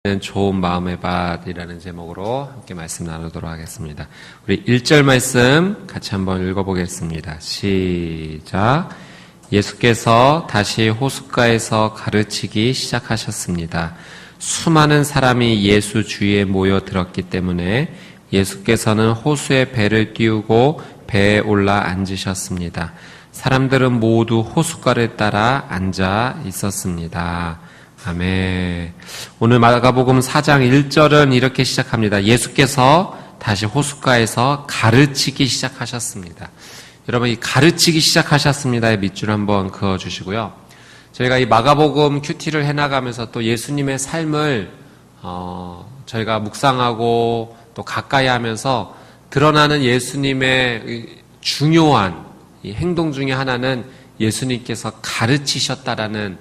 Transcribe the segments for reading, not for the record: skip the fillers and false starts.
좋은 마음의 밭이라는 제목으로 함께 말씀 나누도록 하겠습니다. 우리 1절 말씀 같이 한번 읽어보겠습니다. 시작. 예수께서 다시 호숫가에서 가르치기 시작하셨습니다. 수많은 사람이 예수 주위에 모여들었기 때문에 예수께서는 호수에 배를 띄우고 배에 올라 앉으셨습니다. 사람들은 모두 호숫가를 따라 앉아 있었습니다. 아멘. 오늘 마가복음 4장 1절은 이렇게 시작합니다. 예수께서 다시 호숫가에서 가르치기 시작하셨습니다. 여러분, 이 가르치기 시작하셨습니다의 밑줄 한번 그어주시고요. 저희가 이 마가복음 큐티를 해나가면서 또 예수님의 삶을 저희가 묵상하고 또 가까이 하면서 드러나는 예수님의 중요한 이 행동 중에 하나는 예수님께서 가르치셨다라는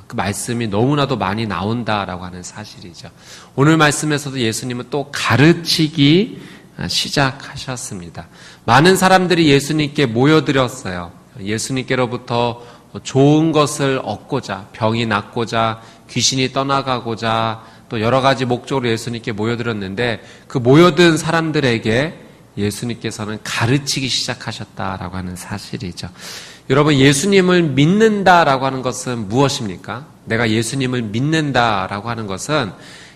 그 말씀이 너무나도 많이 나온다라고 하는 사실이죠. 오늘 말씀에서도 예수님은 또 가르치기 시작하셨습니다. 많은 사람들이 예수님께 모여들었어요. 예수님께로부터 좋은 것을 얻고자, 병이 낫고자, 귀신이 떠나가고자 또 여러 가지 목적으로 예수님께 모여들었는데 그 모여든 사람들에게 예수님께서는 가르치기 시작하셨다라고 하는 사실이죠. 여러분, 예수님을 믿는다라고 하는 것은 무엇입니까? 내가 예수님을 믿는다라고 하는 것은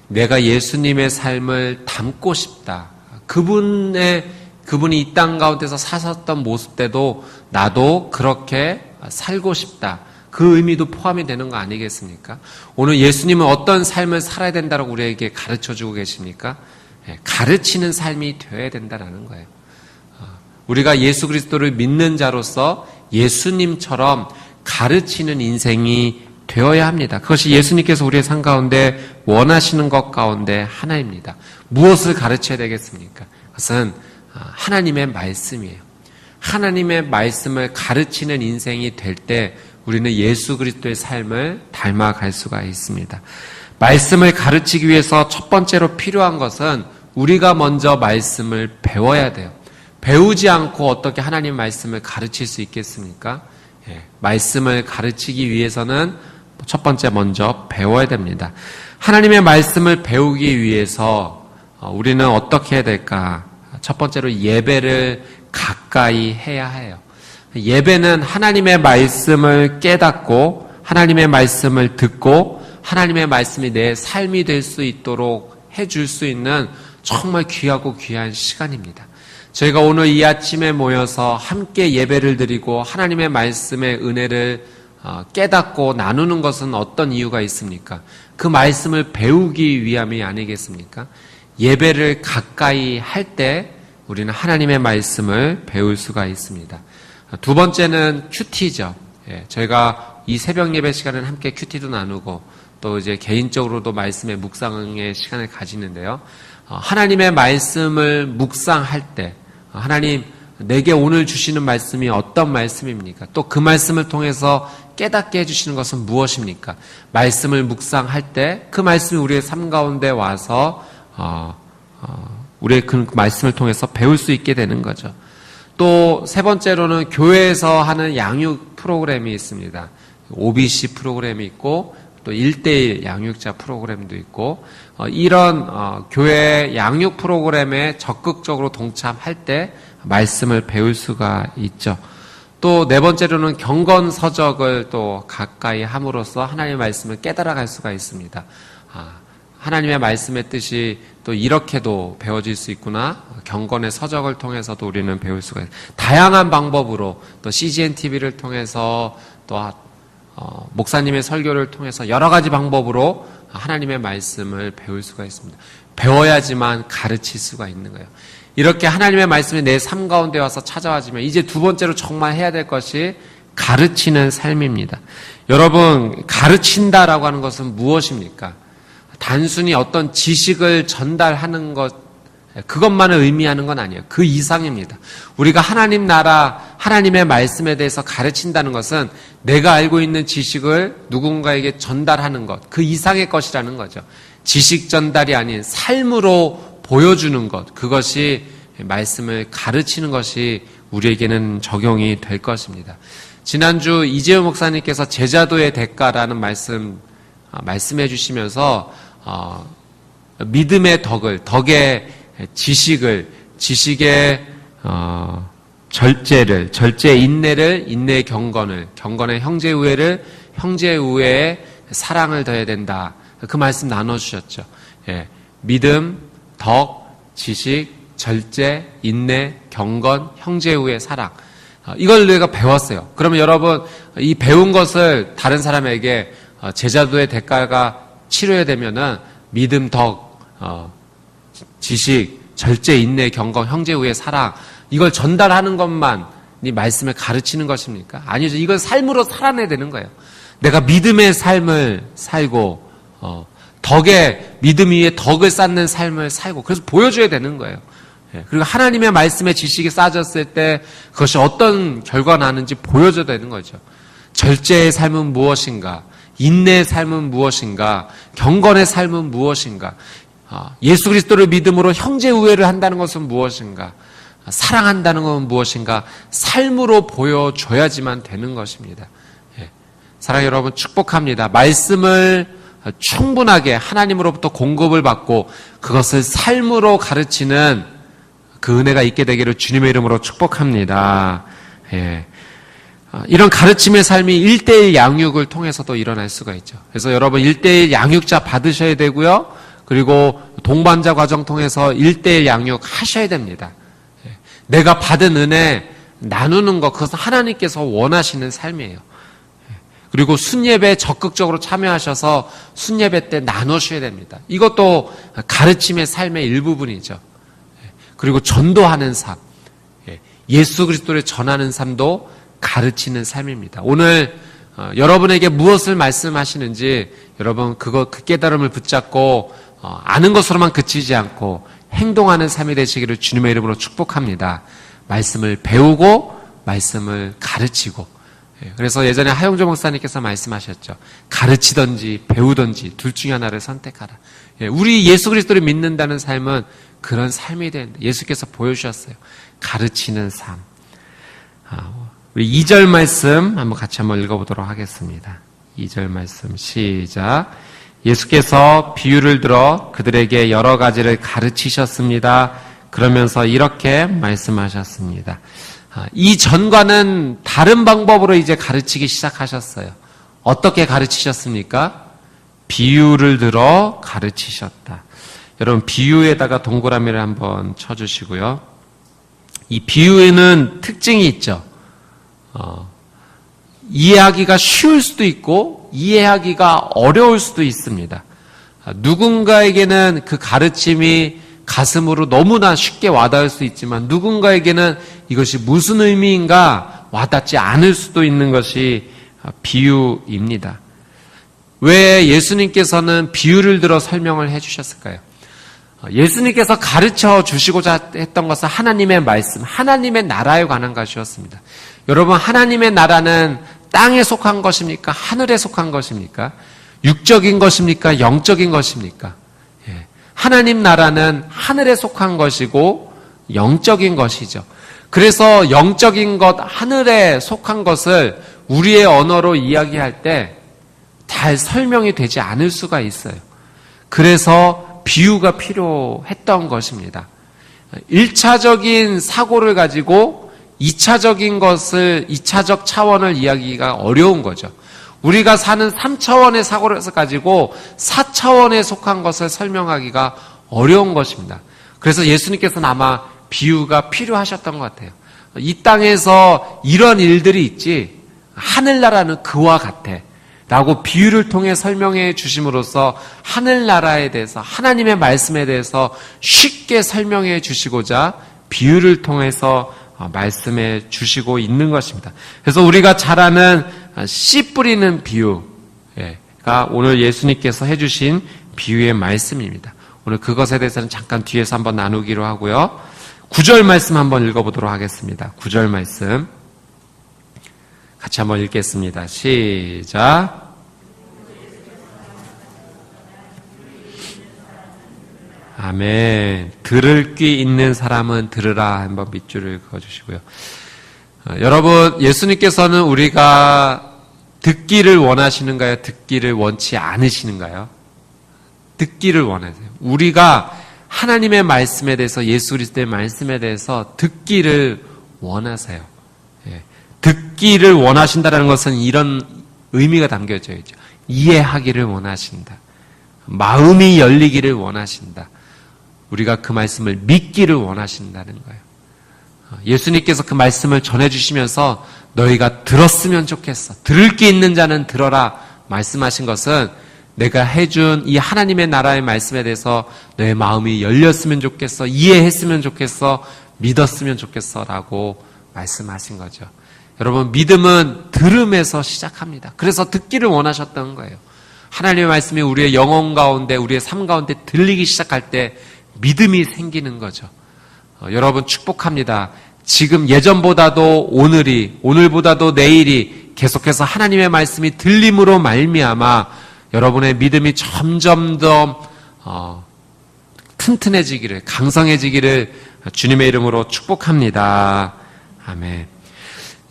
내가 예수님의 삶을 담고 싶다. 그분이 이 땅 가운데서 사셨던 모습 때도 나도 그렇게 살고 싶다. 그 의미도 포함이 되는 거 아니겠습니까? 오늘 예수님은 어떤 삶을 살아야 된다고 우리에게 가르쳐주고 계십니까? 가르치는 삶이 되어야 된다는 거예요. 우리가 예수 그리스도를 믿는 자로서 예수님처럼 가르치는 인생이 되어야 합니다. 그것이 예수님께서 우리의 삶 가운데 원하시는 것 가운데 하나입니다. 무엇을 가르쳐야 되겠습니까? 그것은 하나님의 말씀이에요. 하나님의 말씀을 가르치는 인생이 될 때 우리는 예수 그리스도의 삶을 닮아갈 수가 있습니다. 말씀을 가르치기 위해서 첫 번째로 필요한 것은 우리가 먼저 말씀을 배워야 돼요. 배우지 않고 어떻게 하나님 말씀을 가르칠 수 있겠습니까? 말씀을 가르치기 위해서는 첫 번째 먼저 배워야 됩니다. 하나님의 말씀을 배우기 위해서 우리는 어떻게 해야 될까? 첫 번째로 예배를 가까이 해야 해요. 예배는 하나님의 말씀을 깨닫고 하나님의 말씀을 듣고 하나님의 말씀이 내 삶이 될 수 있도록 해줄 수 있는 정말 귀하고 귀한 시간입니다. 저희가 오늘 이 아침에 모여서 함께 예배를 드리고 하나님의 말씀의 은혜를 깨닫고 나누는 것은 어떤 이유가 있습니까? 그 말씀을 배우기 위함이 아니겠습니까? 예배를 가까이 할 때 우리는 하나님의 말씀을 배울 수가 있습니다. 두 번째는 큐티죠. 저희가 이 새벽 예배 시간은 함께 큐티도 나누고 또 이제 개인적으로도 말씀의 묵상의 시간을 가지는데요. 하나님의 말씀을 묵상할 때 하나님 내게 오늘 주시는 말씀이 어떤 말씀입니까? 또 그 말씀을 통해서 깨닫게 해주시는 것은 무엇입니까? 말씀을 묵상할 때 그 말씀이 우리의 삶 가운데 와서 우리의 그 말씀을 통해서 배울 수 있게 되는 거죠. 또 세 번째로는 교회에서 하는 양육 프로그램이 있습니다. OBC 프로그램이 있고 또 1:1 양육자 프로그램도 있고 이런 교회 양육 프로그램에 적극적으로 동참할 때 말씀을 배울 수가 있죠. 또 네 번째로는 경건서적을 또 가까이 함으로써 하나님의 말씀을 깨달아갈 수가 있습니다. 하나님의 말씀의 뜻이 또 이렇게도 배워질 수 있구나. 경건의 서적을 통해서도 우리는 배울 수가 있어요. 다양한 방법으로 또 CGN TV를 통해서 또 목사님의 설교를 통해서 여러 가지 방법으로 하나님의 말씀을 배울 수가 있습니다. 배워야지만 가르칠 수가 있는 거예요. 이렇게 하나님의 말씀이 내 삶 가운데 와서 찾아와지면 이제 두 번째로 정말 해야 될 것이 가르치는 삶입니다. 여러분, 가르친다라고 하는 것은 무엇입니까? 단순히 어떤 지식을 전달하는 것, 그것만을 의미하는 건 아니에요. 그 이상입니다. 우리가 하나님 나라, 하나님의 말씀에 대해서 가르친다는 것은 내가 알고 있는 지식을 누군가에게 전달하는 것, 그 이상의 것이라는 거죠. 지식 전달이 아닌 삶으로 보여주는 것, 그것이 말씀을 가르치는 것이 우리에게는 적용이 될 것입니다. 지난주 이재호 목사님께서 제자도의 대가라는 말씀해 주시면서 믿음의 덕의 지식의 절제 인내를, 인내의 경건을, 경건의 형제 우애를, 형제 우애에 사랑을 더해야 된다. 그 말씀 나눠주셨죠. 예. 믿음, 덕, 지식, 절제, 인내, 경건, 형제 우애, 사랑. 이걸 우리가 배웠어요. 그러면 여러분, 이 배운 것을 다른 사람에게 제자도의 대가가 치료해야 되면은 믿음, 덕, 지식, 절제, 인내, 경건, 형제 우애, 사랑. 이걸 전달하는 것만 이 말씀을 가르치는 것입니까? 아니죠. 이걸 삶으로 살아내야 되는 거예요. 내가 믿음의 삶을 살고 덕의 믿음 위에 덕을 쌓는 삶을 살고 그래서 보여줘야 되는 거예요. 그리고 하나님의 말씀의 지식이 쌓아졌을 때 그것이 어떤 결과가 나는지 보여줘야 되는 거죠. 절제의 삶은 무엇인가? 인내의 삶은 무엇인가? 경건의 삶은 무엇인가? 예수 그리스도를 믿음으로 형제 우애를 한다는 것은 무엇인가? 사랑한다는 건 무엇인가? 삶으로 보여줘야지만 되는 것입니다. 사랑하는 여러분, 축복합니다. 말씀을 충분하게 하나님으로부터 공급을 받고 그것을 삶으로 가르치는 그 은혜가 있게 되기를 주님의 이름으로 축복합니다. 이런 가르침의 삶이 1:1 양육을 통해서도 일어날 수가 있죠. 그래서 여러분 1:1 양육자 받으셔야 되고요. 그리고 동반자 과정 통해서 1:1 양육 하셔야 됩니다. 내가 받은 은혜 나누는 것, 그것은 하나님께서 원하시는 삶이에요. 그리고 순예배에 적극적으로 참여하셔서 순예배 때 나누셔야 됩니다. 이것도 가르침의 삶의 일부분이죠. 그리고 전도하는 삶, 예수 그리스도를 전하는 삶도 가르치는 삶입니다. 오늘 여러분에게 무엇을 말씀하시는지 여러분 그 깨달음을 붙잡고 아는 것으로만 그치지 않고 행동하는 삶이 되시기를 주님의 이름으로 축복합니다. 말씀을 배우고 말씀을 가르치고. 그래서 예전에 하용조 목사님께서 말씀하셨죠. 가르치든지 배우든지 둘 중에 하나를 선택하라. 우리 예수 그리스도를 믿는다는 삶은 그런 삶이 되는데 예수께서 보여주셨어요. 가르치는 삶. 우리 2절 말씀 같이 한번 읽어보도록 하겠습니다. 2절 말씀 시작. 예수께서 비유를 들어 그들에게 여러 가지를 가르치셨습니다. 그러면서 이렇게 말씀하셨습니다. 이 전과는 다른 방법으로 이제 가르치기 시작하셨어요. 어떻게 가르치셨습니까? 비유를 들어 가르치셨다. 여러분 비유에다가 동그라미를 한번 쳐주시고요. 이 비유에는 특징이 있죠. 이해하기가 쉬울 수도 있고 이해하기가 어려울 수도 있습니다. 누군가에게는 그 가르침이 가슴으로 너무나 쉽게 와닿을 수 있지만 누군가에게는 이것이 무슨 의미인가 와닿지 않을 수도 있는 것이 비유입니다. 왜 예수님께서는 비유를 들어 설명을 해주셨을까요? 예수님께서 가르쳐 주시고자 했던 것은 하나님의 말씀, 하나님의 나라에 관한 것이었습니다. 여러분 하나님의 나라는 땅에 속한 것입니까? 하늘에 속한 것입니까? 육적인 것입니까? 영적인 것입니까? 하나님 나라는 하늘에 속한 것이고 영적인 것이죠. 그래서 영적인 것, 하늘에 속한 것을 우리의 언어로 이야기할 때 잘 설명이 되지 않을 수가 있어요. 그래서 비유가 필요했던 것입니다. 1차적인 사고를 가지고 2차적 차원을 이야기가 어려운 거죠. 우리가 사는 3차원의 사고를 가지고 4차원에 속한 것을 설명하기가 어려운 것입니다. 그래서 예수님께서는 아마 비유가 필요하셨던 것 같아요. 이 땅에서 이런 일들이 있지 하늘나라는 그와 같아 라고 비유를 통해 설명해 주심으로써 하늘나라에 대해서 하나님의 말씀에 대해서 쉽게 설명해 주시고자 비유를 통해서 말씀해 주시고 있는 것입니다. 그래서 우리가 잘 아는 씨 뿌리는 비유가 오늘 예수님께서 해주신 비유의 말씀입니다. 오늘 그것에 대해서는 잠깐 뒤에서 한번 나누기로 하고요. 9절 말씀 한번 읽어보도록 하겠습니다. 9절 말씀 같이 한번 읽겠습니다. 시작. 아멘. 들을 귀 있는 사람은 들으라. 한번 밑줄을 그어주시고요. 여러분, 예수님께서는 우리가 듣기를 원하시는가요? 듣기를 원치 않으시는가요? 듣기를 원하세요. 우리가 하나님의 말씀에 대해서, 예수 그리스도의 말씀에 대해서 듣기를 원하세요. 예. 듣기를 원하신다는 것은 이런 의미가 담겨져 있죠. 이해하기를 원하신다. 마음이 열리기를 원하신다. 우리가 그 말씀을 믿기를 원하신다는 거예요. 예수님께서 그 말씀을 전해주시면서 너희가 들었으면 좋겠어. 들을 게 있는 자는 들어라 말씀하신 것은 내가 해준 이 하나님의 나라의 말씀에 대해서 너의 마음이 열렸으면 좋겠어. 이해했으면 좋겠어. 믿었으면 좋겠어 라고 말씀하신 거죠. 여러분, 믿음은 들음에서 시작합니다. 그래서 듣기를 원하셨던 거예요. 하나님의 말씀이 우리의 영혼 가운데, 우리의 삶 가운데 들리기 시작할 때 믿음이 생기는 거죠. 여러분 축복합니다. 지금 예전보다도 오늘보다도 내일이 계속해서 하나님의 말씀이 들림으로 말미암아 여러분의 믿음이 점점 더 튼튼해지기를, 강성해지기를 주님의 이름으로 축복합니다. 아멘.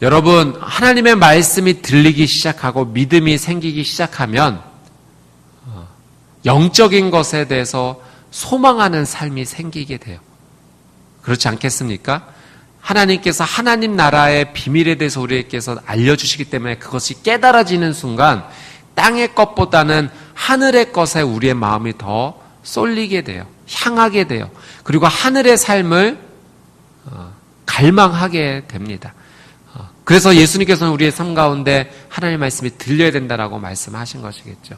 여러분, 하나님의 말씀이 들리기 시작하고 믿음이 생기기 시작하면 영적인 것에 대해서 소망하는 삶이 생기게 돼요. 그렇지 않겠습니까? 하나님께서 하나님 나라의 비밀에 대해서 우리에게서 알려주시기 때문에 그것이 깨달아지는 순간 땅의 것보다는 하늘의 것에 우리의 마음이 더 쏠리게 돼요. 향하게 돼요. 그리고 하늘의 삶을 갈망하게 됩니다. 그래서 예수님께서는 우리의 삶 가운데 하나님의 말씀이 들려야 된다라고 말씀하신 것이겠죠.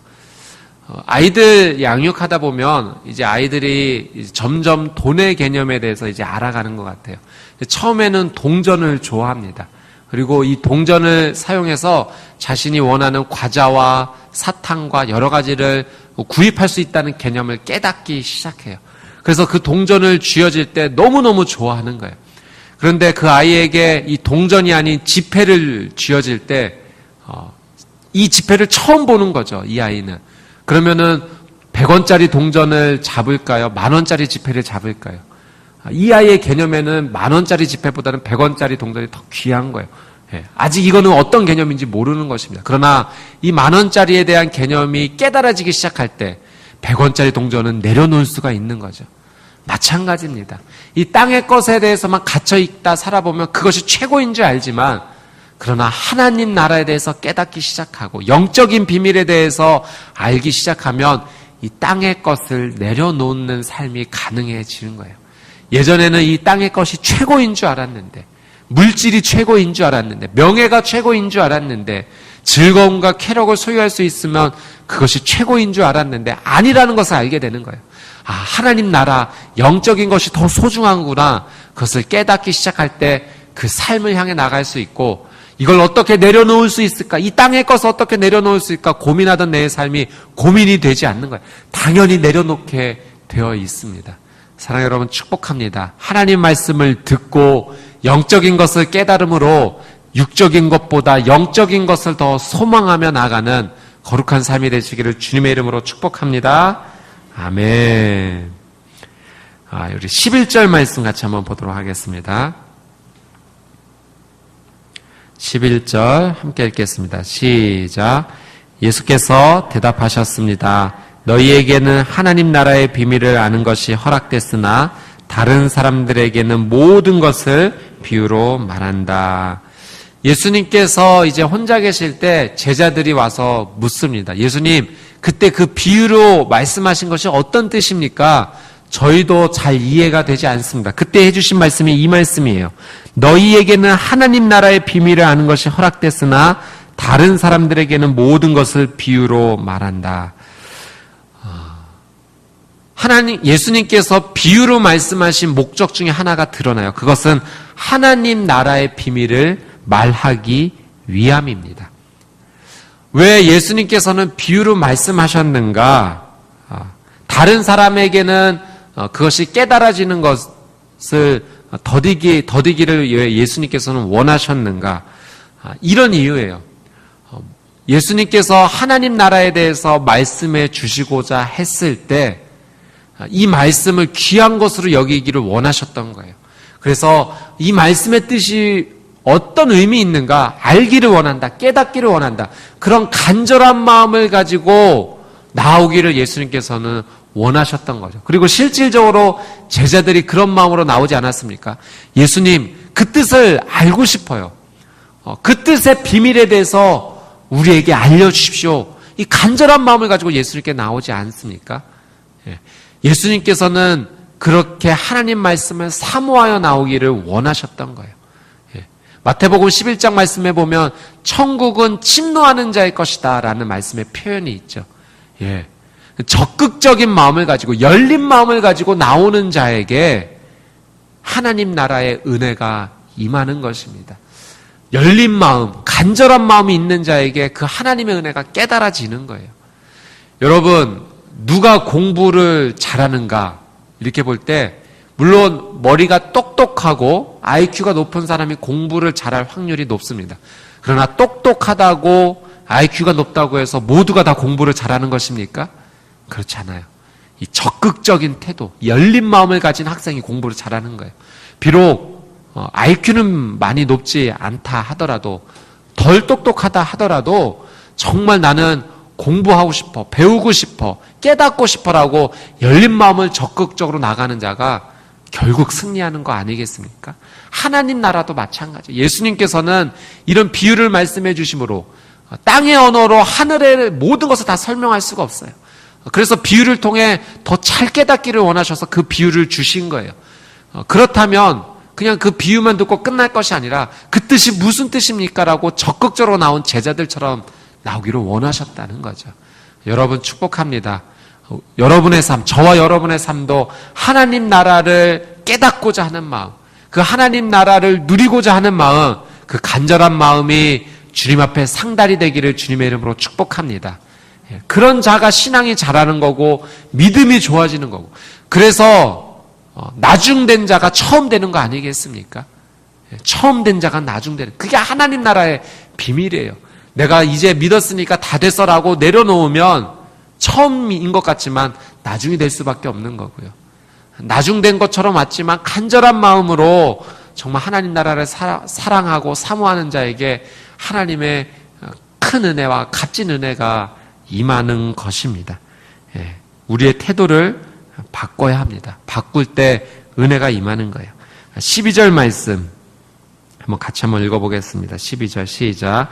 아이들 양육하다 보면 이제 아이들이 점점 돈의 개념에 대해서 이제 알아가는 것 같아요. 처음에는 동전을 좋아합니다. 그리고 이 동전을 사용해서 자신이 원하는 과자와 사탕과 여러 가지를 구입할 수 있다는 개념을 깨닫기 시작해요. 그래서 그 동전을 쥐어질 때 너무너무 좋아하는 거예요. 그런데 그 아이에게 이 동전이 아닌 지폐를 쥐어질 때 이 지폐를 처음 보는 거죠. 이 아이는. 그러면은 100원짜리 동전을 잡을까요? 10,000원짜리 지폐를 잡을까요? 이 아이의 개념에는 10,000원짜리 지폐보다는 100원짜리 동전이 더 귀한 거예요. 아직 이거는 어떤 개념인지 모르는 것입니다. 그러나 이 10,000원짜리에 대한 개념이 깨달아지기 시작할 때 100원짜리 동전은 내려놓을 수가 있는 거죠. 마찬가지입니다. 이 땅의 것에 대해서만 갇혀있다 살아보면 그것이 최고인 줄 알지만, 그러나 하나님 나라에 대해서 깨닫기 시작하고 영적인 비밀에 대해서 알기 시작하면 이 땅의 것을 내려놓는 삶이 가능해지는 거예요. 예전에는 이 땅의 것이 최고인 줄 알았는데, 물질이 최고인 줄 알았는데, 명예가 최고인 줄 알았는데, 즐거움과 쾌락을 소유할 수 있으면 그것이 최고인 줄 알았는데 아니라는 것을 알게 되는 거예요. 아, 하나님 나라, 영적인 것이 더 소중한구나. 그것을 깨닫기 시작할 때 그 삶을 향해 나갈 수 있고, 이걸 어떻게 내려놓을 수 있을까? 이 땅의 것을 어떻게 내려놓을 수 있을까? 고민하던 내 삶이 고민이 되지 않는 거예요. 당연히 내려놓게 되어 있습니다. 사랑하는 여러분 축복합니다. 하나님 말씀을 듣고 영적인 것을 깨달음으로 육적인 것보다 영적인 것을 더 소망하며 나가는 거룩한 삶이 되시기를 주님의 이름으로 축복합니다. 아멘. 우리 11절 말씀 같이 한번 보도록 하겠습니다. 11절 함께 읽겠습니다. 시작. 예수께서 대답하셨습니다. 너희에게는 하나님 나라의 비밀을 아는 것이 허락됐으나 다른 사람들에게는 모든 것을 비유로 말한다. 예수님께서 이제 혼자 계실 때 제자들이 와서 묻습니다. 예수님, 그때 그 비유로 말씀하신 것이 어떤 뜻입니까? 저희도 잘 이해가 되지 않습니다. 그때 해주신 말씀이 이 말씀이에요. 너희에게는 하나님 나라의 비밀을 아는 것이 허락됐으나 다른 사람들에게는 모든 것을 비유로 말한다. 예수님께서 비유로 말씀하신 목적 중에 하나가 드러나요. 그것은 하나님 나라의 비밀을 말하기 위함입니다. 왜 예수님께서는 비유로 말씀하셨는가? 다른 사람에게는 그것이 깨달아지는 것을 더디기를 위해 예수님께서는 원하셨는가? 이런 이유예요. 예수님께서 하나님 나라에 대해서 말씀해 주시고자 했을 때 이 말씀을 귀한 것으로 여기기를 원하셨던 거예요. 그래서 이 말씀의 뜻이 어떤 의미 있는가 알기를 원한다. 깨닫기를 원한다. 그런 간절한 마음을 가지고 나오기를 예수님께서는 원하셨던 거죠. 그리고 실질적으로 제자들이 그런 마음으로 나오지 않았습니까? 예수님, 그 뜻을 알고 싶어요. 그 뜻의 비밀에 대해서 우리에게 알려주십시오. 이 간절한 마음을 가지고 예수님께 나오지 않습니까? 예수님께서는 그렇게 하나님 말씀을 사모하여 나오기를 원하셨던 거예요. 마태복음 11장 말씀에 보면 천국은 침노하는 자의 것이다 라는 말씀의 표현이 있죠. 적극적인 마음을 가지고 열린 마음을 가지고 나오는 자에게 하나님 나라의 은혜가 임하는 것입니다. 열린 마음, 간절한 마음이 있는 자에게 그 하나님의 은혜가 깨달아지는 거예요. 여러분, 누가 공부를 잘하는가 이렇게 볼 때 물론 머리가 똑똑하고 IQ가 높은 사람이 공부를 잘할 확률이 높습니다. 그러나 똑똑하다고 IQ가 높다고 해서 모두가 다 공부를 잘하는 것입니까? 그렇지 않아요. 이 적극적인 태도, 열린 마음을 가진 학생이 공부를 잘하는 거예요. 비록 IQ는 많이 높지 않다 하더라도, 덜 똑똑하다 하더라도 정말 나는 공부하고 싶어, 배우고 싶어, 깨닫고 싶어라고 열린 마음을 적극적으로 나가는 자가 결국 승리하는 거 아니겠습니까? 하나님 나라도 마찬가지. 예수님께서는 이런 비유를 말씀해 주심으로 땅의 언어로 하늘의 모든 것을 다 설명할 수가 없어요. 그래서 비유를 통해 더 잘 깨닫기를 원하셔서 그 비유를 주신 거예요. 그렇다면 그냥 그 비유만 듣고 끝날 것이 아니라 그 뜻이 무슨 뜻입니까? 라고 적극적으로 나온 제자들처럼 나오기를 원하셨다는 거죠. 여러분 축복합니다. 여러분의 삶, 저와 여러분의 삶도 하나님 나라를 깨닫고자 하는 마음, 그 하나님 나라를 누리고자 하는 마음, 그 간절한 마음이 주님 앞에 상달이 되기를 주님의 이름으로 축복합니다. 그런 자가 신앙이 자라는 거고 믿음이 좋아지는 거고, 그래서 나중된 자가 처음 되는 거 아니겠습니까? 처음 된 자가 나중되는, 그게 하나님 나라의 비밀이에요. 내가 이제 믿었으니까 다 됐어라고 내려놓으면 처음인 것 같지만 나중이 될 수밖에 없는 거고요. 나중된 것처럼 왔지만 간절한 마음으로 정말 하나님 나라를 사랑하고 사모하는 자에게 하나님의 큰 은혜와 값진 은혜가 임하는 것입니다. 우리의 태도를 바꿔야 합니다. 바꿀 때 은혜가 임하는 거예요. 12절 말씀 같이 한번 읽어보겠습니다. 12절 시작.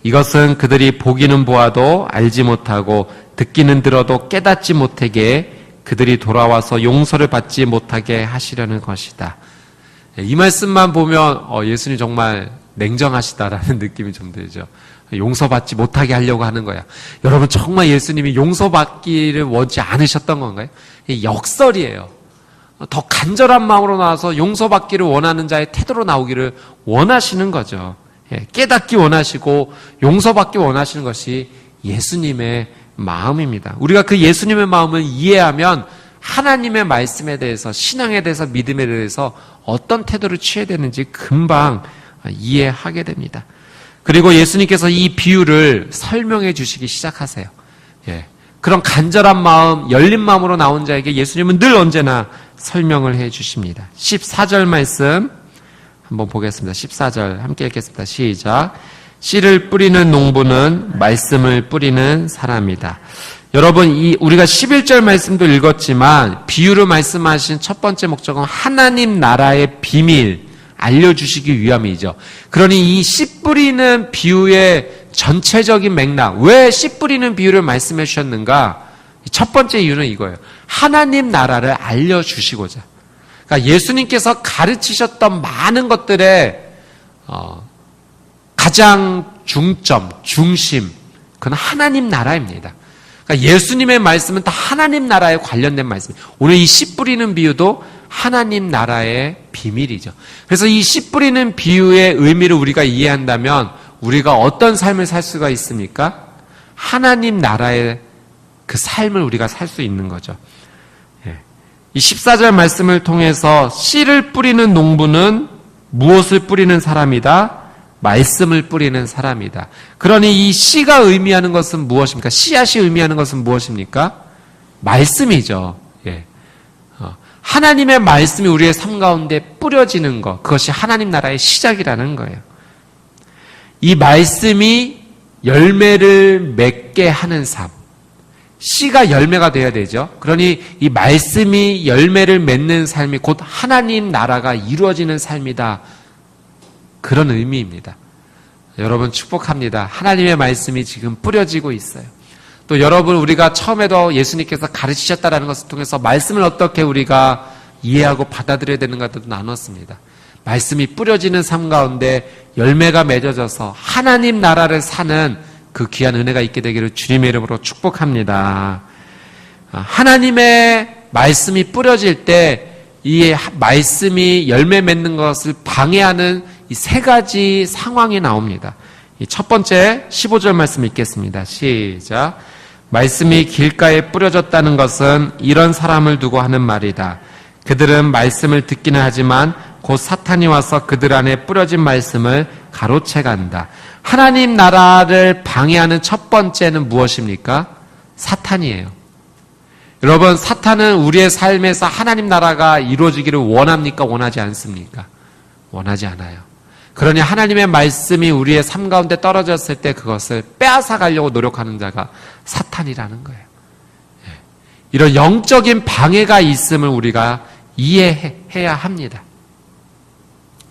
이것은 그들이 보기는 보아도 알지 못하고 듣기는 들어도 깨닫지 못하게 그들이 돌아와서 용서를 받지 못하게 하시려는 것이다. 이 말씀만 보면 예수님 정말 냉정하시다라는 느낌이 좀 들죠. 용서받지 못하게 하려고 하는 거야. 여러분 정말 예수님이 용서받기를 원치 않으셨던 건가요? 역설이에요. 더 간절한 마음으로 나와서 용서받기를 원하는 자의 태도로 나오기를 원하시는 거죠. 깨닫기 원하시고 용서받기 원하시는 것이 예수님의 마음입니다. 우리가 그 예수님의 마음을 이해하면 하나님의 말씀에 대해서, 신앙에 대해서, 믿음에 대해서 어떤 태도를 취해야 되는지 금방 이해하게 됩니다. 그리고 예수님께서 이 비유를 설명해 주시기 시작하세요. 그런 간절한 마음, 열린 마음으로 나온 자에게 예수님은 늘 언제나 설명을 해 주십니다. 14절 말씀 한번 보겠습니다. 14절 함께 읽겠습니다. 시작. 씨를 뿌리는 농부는 말씀을 뿌리는 사람이다. 여러분, 우리가 11절 말씀도 읽었지만 비유를 말씀하신 첫 번째 목적은 하나님 나라의 비밀 알려주시기 위함이죠. 그러니 이 씨 뿌리는 비유의 전체적인 맥락, 왜 씨 뿌리는 비유를 말씀해 주셨는가? 첫 번째 이유는 이거예요. 하나님 나라를 알려주시고자. 그러니까 예수님께서 가르치셨던 많은 것들의 가장 중점, 중심, 그건 하나님 나라입니다. 그러니까 예수님의 말씀은 다 하나님 나라에 관련된 말씀이에요. 오늘 이 씨 뿌리는 비유도 하나님 나라의 비밀이죠. 그래서 이 씨 뿌리는 비유의 의미를 우리가 이해한다면 우리가 어떤 삶을 살 수가 있습니까? 하나님 나라의 그 삶을 우리가 살 수 있는 거죠. 이 14절 말씀을 통해서 씨를 뿌리는 농부는 무엇을 뿌리는 사람이다? 말씀을 뿌리는 사람이다. 그러니 이 씨가 의미하는 것은 무엇입니까? 씨앗이 의미하는 것은 무엇입니까? 말씀이죠. 하나님의 말씀이 우리의 삶 가운데 뿌려지는 것, 그것이 하나님 나라의 시작이라는 거예요. 이 말씀이 열매를 맺게 하는 삶, 씨가 열매가 되어야 되죠. 그러니 이 말씀이 열매를 맺는 삶이 곧 하나님 나라가 이루어지는 삶이다. 그런 의미입니다. 여러분 축복합니다. 하나님의 말씀이 지금 뿌려지고 있어요. 또 여러분 우리가 처음에도 예수님께서 가르치셨다라는 것을 통해서 말씀을 어떻게 우리가 이해하고 받아들여야 되는가도 나눴습니다. 말씀이 뿌려지는 삶 가운데 열매가 맺어져서 하나님 나라를 사는 그 귀한 은혜가 있게 되기를 주님의 이름으로 축복합니다. 하나님의 말씀이 뿌려질 때 이 말씀이 열매 맺는 것을 방해하는 이 세 가지 상황이 나옵니다. 이 첫 번째 15절 말씀 읽겠습니다. 시작. 말씀이 길가에 뿌려졌다는 것은 이런 사람을 두고 하는 말이다. 그들은 말씀을 듣기는 하지만 곧 사탄이 와서 그들 안에 뿌려진 말씀을 가로채간다. 하나님 나라를 방해하는 첫 번째는 무엇입니까? 사탄이에요. 여러분, 사탄은 우리의 삶에서 하나님 나라가 이루어지기를 원합니까? 원하지 않습니까? 원하지 않아요. 그러니 하나님의 말씀이 우리의 삶 가운데 떨어졌을 때 그것을 빼앗아 가려고 노력하는 자가 사탄이라는 거예요. 이런 영적인 방해가 있음을 우리가 이해해야 합니다.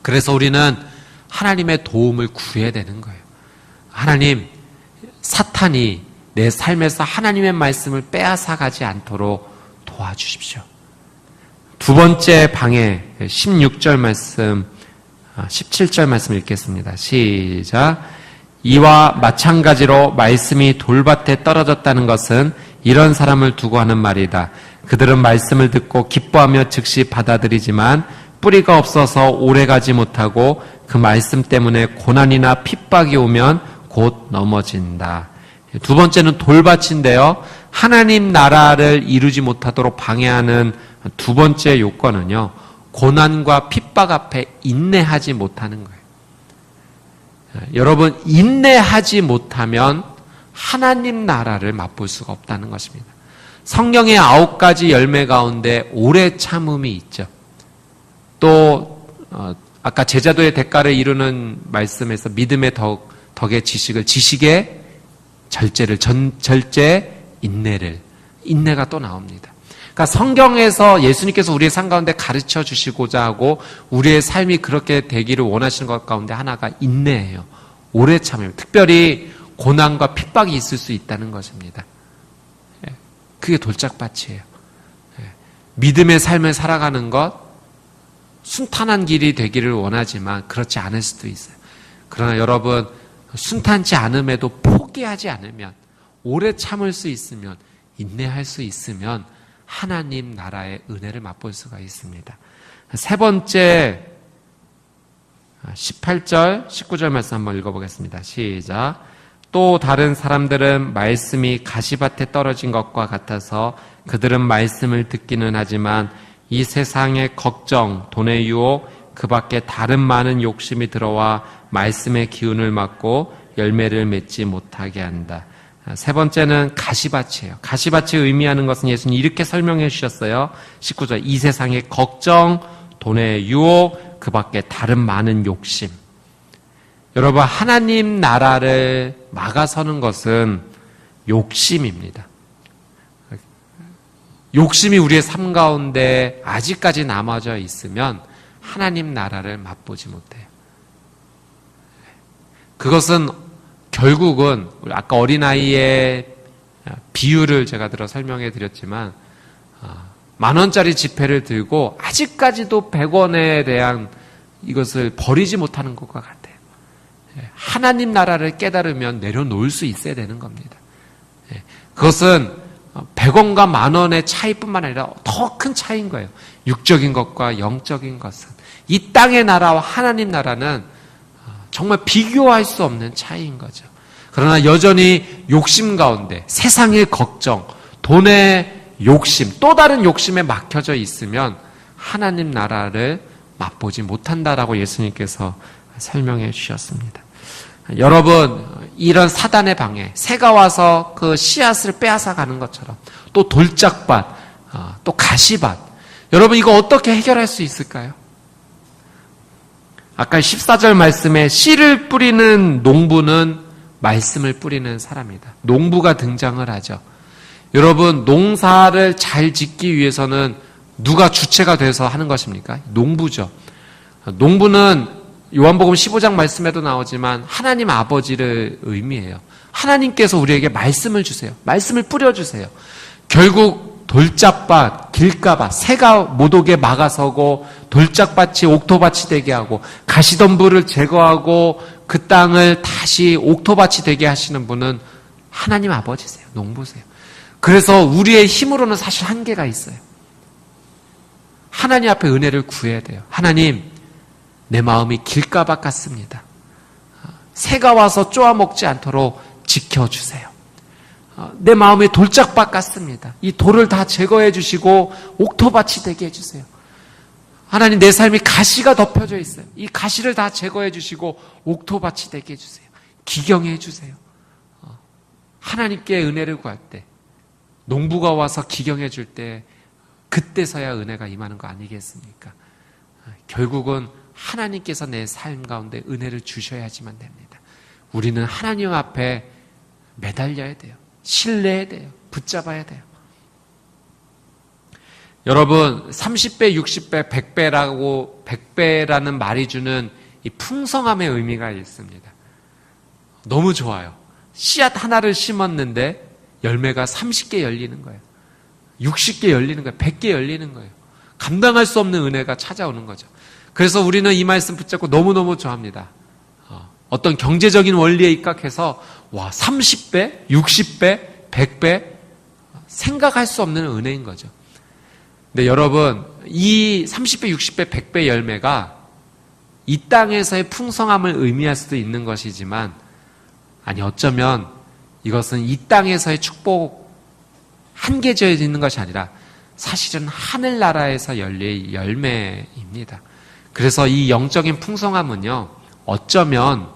그래서 우리는 하나님의 도움을 구해야 되는 거예요. 하나님, 사탄이 내 삶에서 하나님의 말씀을 빼앗아 가지 않도록 도와주십시오. 두 번째 방해, 16절 말씀, 17절 말씀 읽겠습니다. 시작. 이와 마찬가지로 말씀이 돌밭에 떨어졌다는 것은 이런 사람을 두고 하는 말이다. 그들은 말씀을 듣고 기뻐하며 즉시 받아들이지만 뿌리가 없어서 오래가지 못하고 그 말씀 때문에 고난이나 핍박이 오면 곧 넘어진다. 두 번째는 돌밭인데요. 하나님 나라를 이루지 못하도록 방해하는 두 번째 요건은요. 고난과 핍박 앞에 인내하지 못하는 거예요. 여러분, 인내하지 못하면 하나님 나라를 맛볼 수가 없다는 것입니다. 성경의 9가지 열매 가운데 오래 참음이 있죠. 또 아까 제자도의 대가를 이루는 말씀에서 믿음의 덕의 지식의 절제, 인내가 또 나옵니다. 그러니까 성경에서 예수님께서 우리의 삶 가운데 가르쳐 주시고자 하고 우리의 삶이 그렇게 되기를 원하시는 것 가운데 하나가 인내예요. 오래 참아요. 특별히 고난과 핍박이 있을 수 있다는 것입니다. 그게 돌짝밭이에요. 믿음의 삶을 살아가는 것, 순탄한 길이 되기를 원하지만 그렇지 않을 수도 있어요. 그러나 여러분, 순탄치 않음에도 포기하지 않으면, 오래 참을 수 있으면, 인내할 수 있으면 하나님 나라의 은혜를 맛볼 수가 있습니다. 세 번째 18절, 19절 말씀 한번 읽어보겠습니다. 시작. 또 다른 사람들은 말씀이 가시밭에 떨어진 것과 같아서 그들은 말씀을 듣기는 하지만 이 세상의 걱정, 돈의 유혹, 그 밖에 다른 많은 욕심이 들어와 말씀의 기운을 막고 열매를 맺지 못하게 한다. 세 번째는 가시밭이에요. 가시밭이 의미하는 것은 예수님이 이렇게 설명해 주셨어요. 19절. 이 세상의 걱정, 돈의 유혹, 그 밖에 다른 많은 욕심. 여러분, 하나님 나라를 막아서는 것은 욕심입니다. 욕심이 우리의 삶 가운데 아직까지 남아져 있으면 하나님 나라를 맛보지 못해요. 그것은 결국은 아까 어린아이의 비유를 제가 들어 설명해 드렸지만 10,000원짜리 지폐를 들고 아직까지도 100원에 대한 이것을 버리지 못하는 것과 같아요. 하나님 나라를 깨달으면 내려놓을 수 있어야 되는 겁니다. 그것은 100원과 10,000원의 차이뿐만 아니라 더 큰 차이인 거예요. 육적인 것과 영적인 것은. 이 땅의 나라와 하나님 나라는 정말 비교할 수 없는 차이인 거죠. 그러나 여전히 욕심 가운데 세상의 걱정, 돈의 욕심, 또 다른 욕심에 막혀져 있으면 하나님 나라를 맛보지 못한다라고 예수님께서 설명해 주셨습니다. 여러분, 이런 사단의 방해, 새가 와서 그 씨앗을 빼앗아 가는 것처럼 또 돌짝밭, 또 가시밭, 여러분 이거 어떻게 해결할 수 있을까요? 아까 14절 말씀에 씨를 뿌리는 농부는 말씀을 뿌리는 사람이다. 농부가 등장을 하죠. 여러분, 농사를 잘 짓기 위해서는 누가 주체가 돼서 하는 것입니까? 농부죠. 농부는 요한복음 15장 말씀에도 나오지만 하나님 아버지를 의미해요. 하나님께서 우리에게 말씀을 주세요. 말씀을 뿌려주세요. 결국 돌짝밭, 길가밭, 새가 못 오게 막아서고 돌짝밭이 옥토밭이 되게 하고 가시덤불을 제거하고 그 땅을 다시 옥토밭이 되게 하시는 분은 하나님 아버지세요. 농부세요. 그래서 우리의 힘으로는 사실 한계가 있어요. 하나님 앞에 은혜를 구해야 돼요. 하나님, 내 마음이 길가밭 같습니다. 새가 와서 쪼아먹지 않도록 지켜주세요. 내 마음이 돌짝밭 같습니다. 이 돌을 다 제거해 주시고 옥토밭이 되게 해주세요. 하나님, 내 삶이 가시가 덮여져 있어요. 이 가시를 다 제거해 주시고 옥토밭이 되게 해주세요. 기경해 해주세요. 하나님께 은혜를 구할 때, 농부가 와서 기경해 줄 때, 그때서야 은혜가 임하는 거 아니겠습니까? 결국은 하나님께서 내 삶 가운데 은혜를 주셔야지만 됩니다. 우리는 하나님 앞에 매달려야 돼요. 신뢰해야 돼요. 붙잡아야 돼요. 여러분, 30배, 60배, 100배라는 말이 주는 이 풍성함의 의미가 있습니다. 너무 좋아요. 씨앗 하나를 심었는데 열매가 30개 열리는 거예요. 60개 열리는 거예요. 100개 열리는 거예요. 감당할 수 없는 은혜가 찾아오는 거죠. 그래서 우리는 이 말씀 붙잡고 너무너무 좋아합니다. 어떤 경제적인 원리에 입각해서 30배, 60배, 100배 생각할 수 없는 은혜인 거죠. 근데 여러분, 이 30배, 60배, 100배 열매가 이 땅에서의 풍성함을 의미할 수도 있는 것이지만, 아니, 어쩌면 이것은 이 땅에서의 축복 한계되어 있는 것이 아니라 사실은 하늘나라에서 열릴 열매입니다. 그래서 이 영적인 풍성함은요, 어쩌면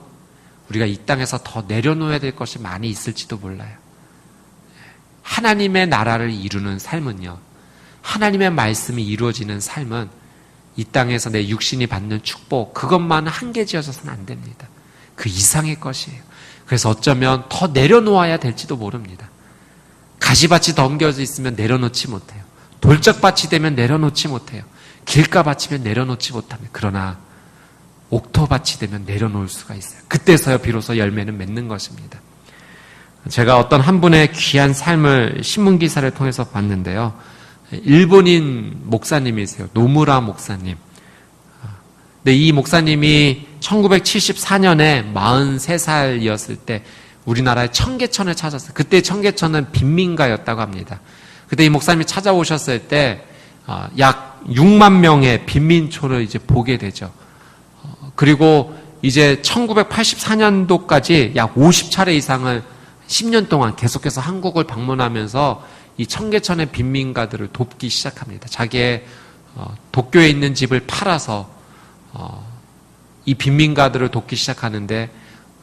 우리가 이 땅에서 더 내려놓아야 될 것이 많이 있을지도 몰라요. 하나님의 나라를 이루는 삶은요, 하나님의 말씀이 이루어지는 삶은 이 땅에서 내 육신이 받는 축복, 그것만 한계지어져서는 안 됩니다. 그 이상의 것이에요. 그래서 어쩌면 더 내려놓아야 될지도 모릅니다. 가시밭이 덤겨져 있으면 내려놓지 못해요. 돌짝밭이 되면 내려놓지 못해요. 길가밭이면 내려놓지 못합니다. 그러나 옥토밭이 되면 내려놓을 수가 있어요. 그때서야 비로소 열매는 맺는 것입니다. 제가 어떤 한 분의 귀한 삶을 신문기사를 통해서 봤는데요. 일본인 목사님이세요. 노무라 목사님. 근데 이 목사님이 1974년에 43살이었을 때 우리나라의 청계천을 찾았어요. 그때 청계천은 빈민가였다고 합니다. 그때 이 목사님이 찾아오셨을 때 약 6만 명의 빈민촌을 이제 보게 되죠. 그리고 이제 1984년도까지 약 50차례 이상을 10년 동안 계속해서 한국을 방문하면서 이 청계천의 빈민가들을 돕기 시작합니다. 자기의 도쿄에 있는 집을 팔아서 이 빈민가들을 돕기 시작하는데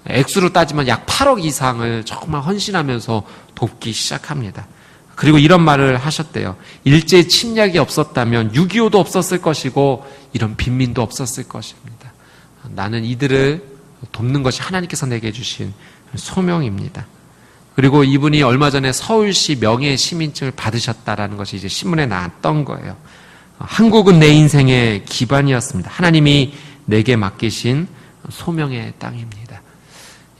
액수로 따지면 약 8억 이상을 정말 헌신하면서 돕기 시작합니다. 그리고 이런 말을 하셨대요. 일제 침략이 없었다면 6.25도 없었을 것이고 이런 빈민도 없었을 것입니다. 나는 이들을 돕는 것이 하나님께서 내게 주신 소명입니다. 그리고 이분이 얼마 전에 서울시 명예시민증을 받으셨다라는 것이 이제 신문에 나왔던 거예요. 한국은 내 인생의 기반이었습니다. 하나님이 내게 맡기신 소명의 땅입니다.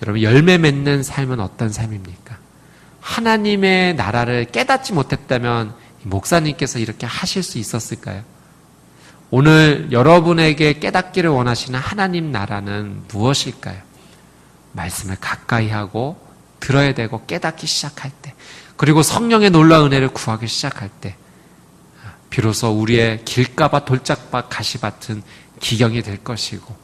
여러분, 열매 맺는 삶은 어떤 삶입니까? 하나님의 나라를 깨닫지 못했다면 목사님께서 이렇게 하실 수 있었을까요? 오늘 여러분에게 깨닫기를 원하시는 하나님 나라는 무엇일까요? 말씀을 가까이 하고 들어야 되고 깨닫기 시작할 때, 그리고 성령의 놀라운 은혜를 구하기 시작할 때 비로소 우리의 길가밭, 돌짝밭, 가시밭은 기경이 될 것이고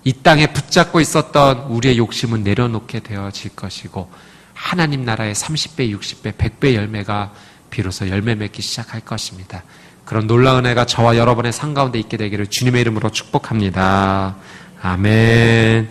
이 땅에 붙잡고 있었던 우리의 욕심은 내려놓게 되어질 것이고 하나님 나라의 30배, 60배, 100배 열매가 비로소 열매 맺기 시작할 것입니다. 그런 놀라운 은혜가 저와 여러분의 삶 가운데 있게 되기를 주님의 이름으로 축복합니다. 아멘.